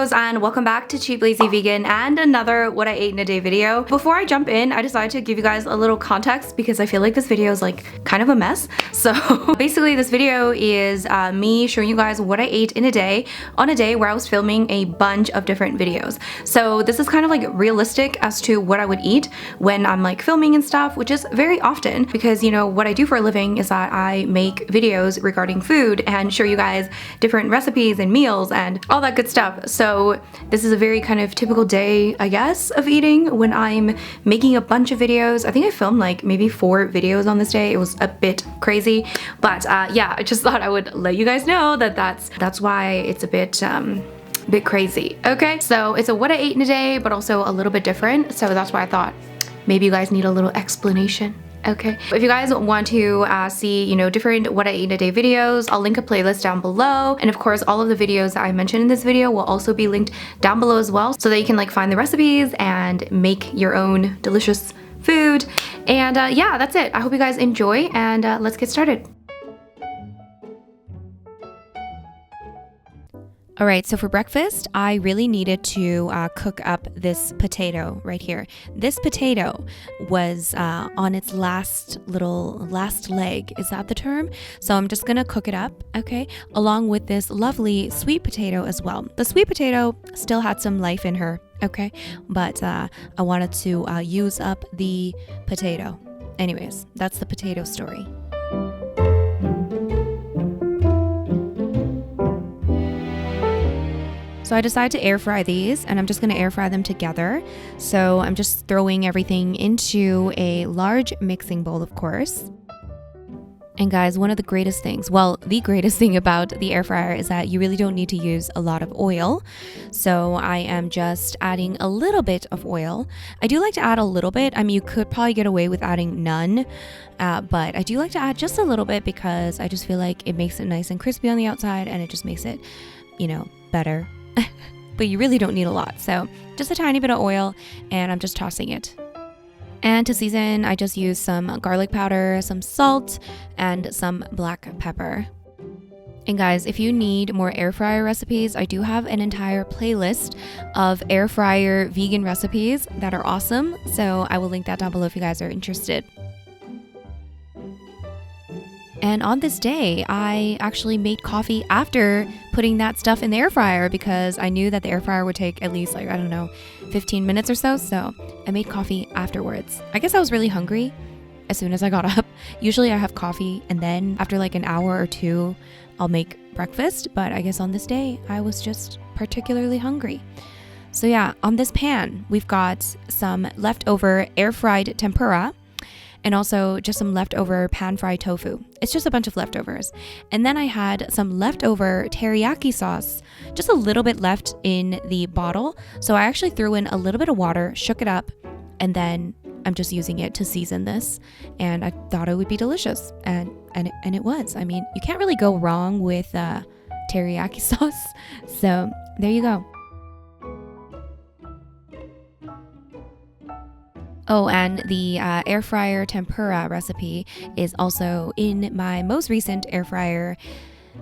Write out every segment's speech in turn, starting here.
kiddos, and welcome back to Cheap Lazy Vegan and another what I ate in a day video. Before I jump in, I decided to give you guys a little context because I feel like this video is like kind of a mess. So basically this video is me showing you guys what I ate in a day on a day where I was filming a bunch of different videos. So this is kind of like realistic as to what I would eat when I'm like filming and stuff, which is very often because, you know, what I do for a living is that I make videos regarding food and show you guys different recipes and meals and all that good stuff. So this is a very kind of typical day, I guess, of eating when I'm making a bunch of videos. I think I filmed like maybe 4 videos on this day. It was a bit crazy, but yeah, I just thought I would let you guys know that that's why it's a bit crazy. Okay, so it's a what I ate in a day, but also a little bit different. So that's why I thought maybe you guys need a little explanation. Okay, if you guys want to see, you know, different what I ate in a day videos, I'll link a playlist down below. And of course, all of the videos that I mentioned in this video will also be linked down below as well, so that you can like find the recipes and make your own delicious food. And yeah, that's it. I hope you guys enjoy, and let's get started. All right, so for breakfast, I really needed to cook up this potato right here. This potato was on its last leg. Is that the term? So I'm just gonna cook it up, okay? Along with this lovely sweet potato as well. The sweet potato still had some life in her, okay? But I wanted to use up the potato. Anyways, that's the potato story. So I decided to air fry these, and I'm just gonna air fry them together. So I'm just throwing everything into a large mixing bowl, of course. And guys, one of the greatest things, well, the greatest thing about the air fryer is that you really don't need to use a lot of oil. So I am just adding a little bit of oil. I do like to add a little bit. I mean, you could probably get away with adding none, but I do like to add just a little bit because I just feel like it makes it nice and crispy on the outside, and it just makes it, you know, better. But you really don't need a lot. So just a tiny bit of oil, and I'm just tossing it. And to season, I just use some garlic powder, some salt, and some black pepper. And guys, if you need more air fryer recipes, I do have an entire playlist of air fryer vegan recipes that are awesome. So I will link that down below if you guys are interested. And on this day, I actually made coffee after putting that stuff in the air fryer because I knew that the air fryer would take at least like, I don't know, 15 minutes or so. So I made coffee afterwards. I guess I was really hungry as soon as I got up. Usually I have coffee and then after like an hour or two, I'll make breakfast. But I guess on this day, I was just particularly hungry. So yeah, on this pan, we've got some leftover air fried tempura, and also just some leftover pan-fried tofu. It's just a bunch of leftovers. And then I had some leftover teriyaki sauce, just a little bit left in the bottle. So I actually threw in a little bit of water, shook it up, and then I'm just using it to season this. And I thought it would be delicious, and it was. I mean, you can't really go wrong with teriyaki sauce. So there you go. Oh, and the air fryer tempura recipe is also in my most recent air fryer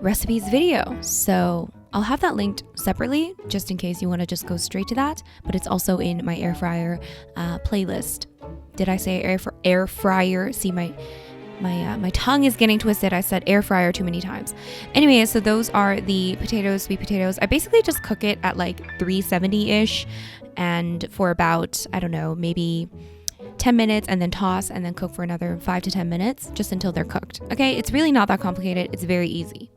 recipes video. So I'll have that linked separately just in case you want to just go straight to that. But it's also in my air fryer playlist. Did I say air fryer? See, my tongue is getting twisted. I said air fryer too many times. Anyway, so those are the potatoes, sweet potatoes. I basically just cook it at like 370-ish and for about, I don't know, maybe 10 minutes, and then toss and then cook for another 5 to 10 minutes just until they're cooked. Okay, it's really not that complicated. It's very easy.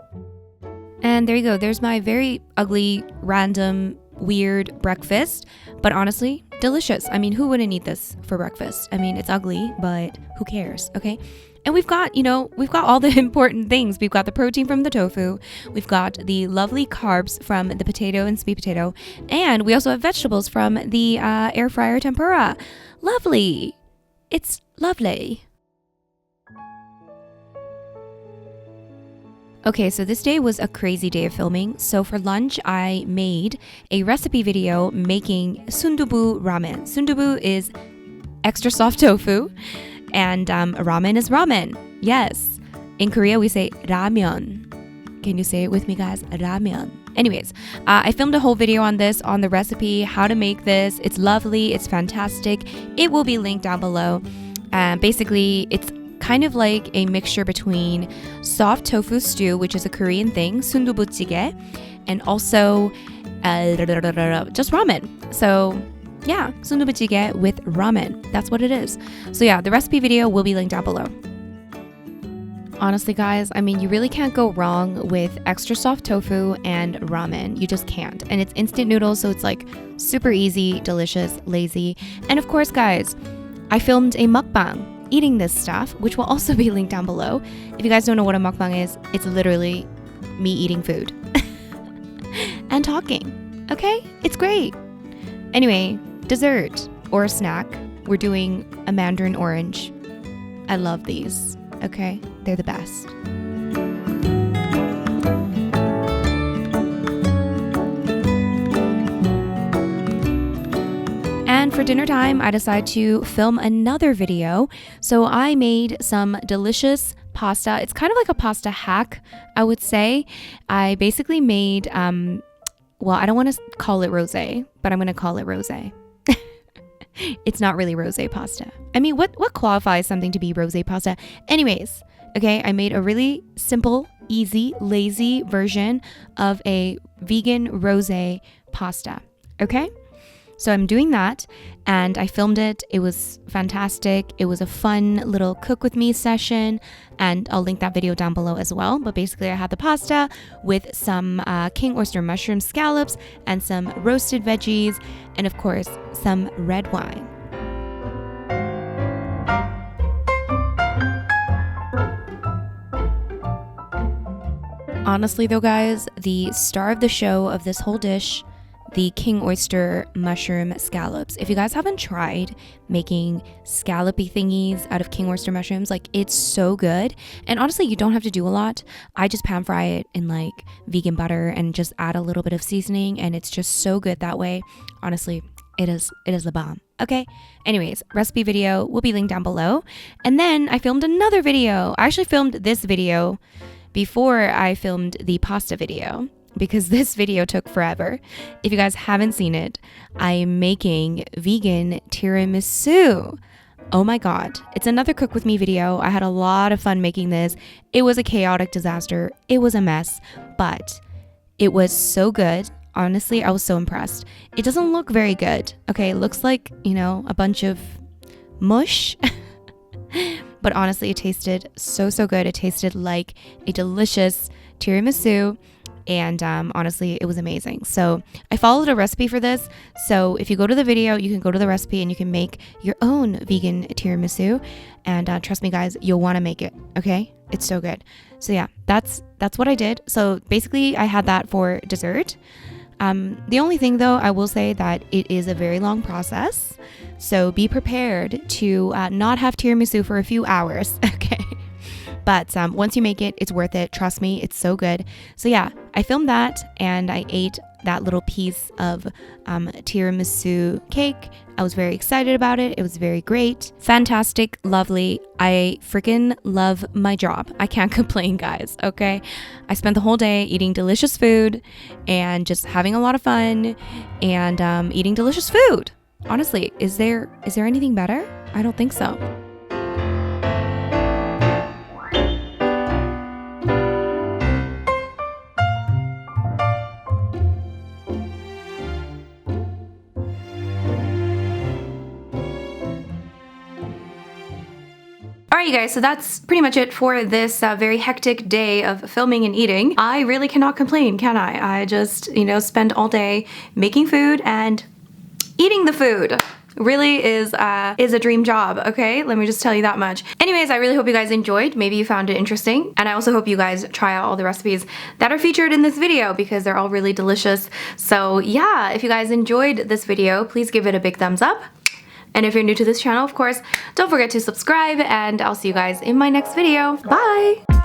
And there you go. There's my very ugly, random, weird breakfast, but honestly, delicious. I mean, who wouldn't eat this for breakfast? I mean, it's ugly, but who cares? Okay. And we've got, you know, all the important things. We've got the protein from the tofu. We've got the lovely carbs from the potato and sweet potato. And we also have vegetables from the air fryer tempura. Lovely. It's lovely. Okay, so this day was a crazy day of filming. So for lunch, I made a recipe video making sundubu ramen. Sundubu is extra soft tofu. And ramen is ramen. Yes. In Korea, we say ramyeon. Can you say it with me, guys? Ramyeon. Anyways, I filmed a whole video on this, on the recipe, how to make this. It's lovely, it's fantastic. It will be linked down below. Basically, it's kind of like a mixture between soft tofu stew, which is a Korean thing, sundubujigae, and also just ramen. So yeah, sundubujigae with ramen. That's what it is. So yeah, the recipe video will be linked down below. Honestly, guys, I mean, you really can't go wrong with extra soft tofu and ramen. You just can't. And it's instant noodles, so it's like super easy, delicious, lazy. And of course, guys, I filmed a mukbang eating this stuff, which will also be linked down below. If you guys don't know what a mukbang is, it's literally me eating food and talking. Okay? It's great. Anyway, dessert or snack, we're doing a mandarin orange. I love these. Okay? They're the best. And for dinner time, I decided to film another video. So I made some delicious pasta. It's kind of like a pasta hack, I would say. I basically made, well, I don't want to call it rosé, but I'm going to call it rosé. It's not really rosé pasta. I mean, what qualifies something to be rosé pasta? Anyways, okay, I made a really simple, easy, lazy version of a vegan rosé pasta. Okay? So I'm doing that, and I filmed it. It was fantastic. It was a fun little cook with me session, and I'll link that video down below as well. But basically, I had the pasta with some king oyster mushroom scallops and some roasted veggies, and of course, some red wine. Honestly though, guys, the star of the show of this whole dish, the king oyster mushroom scallops. If you guys haven't tried making scallopy thingies out of king oyster mushrooms, like, it's so good. And honestly, you don't have to do a lot. I just pan fry it in like vegan butter and just add a little bit of seasoning, and it's just so good that way. Honestly, it is the bomb. Okay. Anyways, recipe video will be linked down below. And then I filmed another video. I actually filmed this video before I filmed the pasta video, because this video took forever. If you guys haven't seen it, I'm making vegan tiramisu. Oh my god. It's another cook with me video. I had a lot of fun making this. It was a chaotic disaster. It was a mess, but it was so good. Honestly, I was so impressed. It doesn't look very good. Okay, it looks like, you know, a bunch of mush. But honestly, it tasted so good. It tasted like a delicious tiramisu. And honestly, it was amazing. So I followed a recipe for this. So if you go to the video, you can go to the recipe and you can make your own vegan tiramisu. And trust me, guys, you'll want to make it. Okay? It's so good. So yeah, that's what I did. So basically, I had that for dessert. The only thing, though, I will say that it is a very long process. So be prepared to not have tiramisu for a few hours. Okay? But once you make it, it's worth it. Trust me, it's so good. So yeah, I filmed that and I ate that little piece of tiramisu cake. I was very excited about it. It was very great. Fantastic, lovely. I freaking love my job. I can't complain, guys, okay? I spent the whole day eating delicious food and just having a lot of fun and eating delicious food. Honestly, is there anything better? I don't think so. Alright, you guys, so that's pretty much it for this very hectic day of filming and eating. I really cannot complain, can I? I just, spend all day making food and eating the food. Really is a dream job, okay? Let me just tell you that much. Anyways, I really hope you guys enjoyed. Maybe you found it interesting. And I also hope you guys try out all the recipes that are featured in this video because they're all really delicious. So yeah, if you guys enjoyed this video, please give it a big thumbs up. And if you're new to this channel, of course, don't forget to subscribe, and I'll see you guys in my next video. Bye!